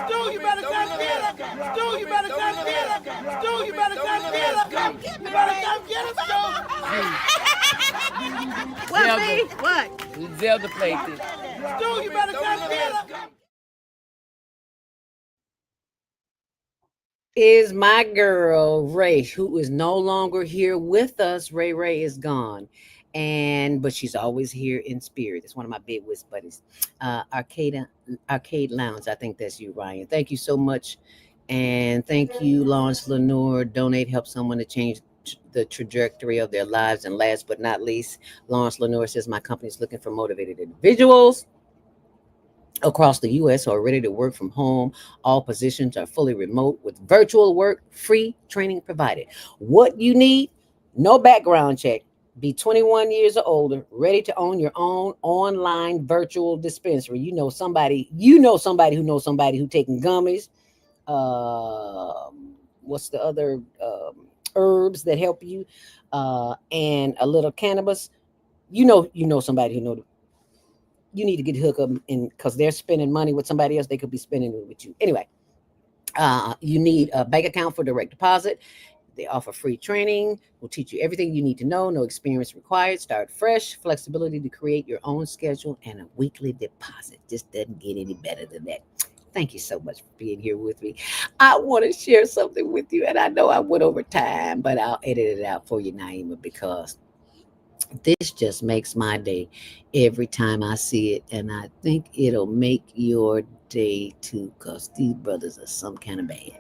Stu, you better come get him. Stu, you better come get him. Stu, you better come get him. You better come get him, Stu. What, B? What? Zelda played this. Stu, you better come get him. Is my girl Ray, who is no longer here with us. Ray is gone, but she's always here in spirit. It's one of my big whiz buddies. Arcade Lounge. I think that's you, Ryan. Thank you so much, and thank you, Lawrence Lenore. Donate, help someone to change the trajectory of their lives. And last but not least, Lawrence Lenore says my company is looking for motivated individuals across the U.S. who are ready to work from home. All positions are fully remote with virtual work, free training provided. What you need, no background check, be 21 years or older, ready to own your own online virtual dispensary. You know somebody who knows somebody who taking gummies. What's the other herbs that help you? And a little cannabis. You know somebody who knows. You need to get hooked up in because they're spending money with somebody else. They could be spending it with you. Anyway, you need a bank account for direct deposit. They offer free training. Will teach you everything you need to know. No experience required. Start fresh. Flexibility to create your own schedule and a weekly deposit. Just doesn't get any better than that. Thank you so much for being here with me. I want to share something with you, and I know I went over time, but I'll edit it out for you, Naima, because this just makes my day every time I see it, and I think it'll make your day too, because these brothers are some kind of bad.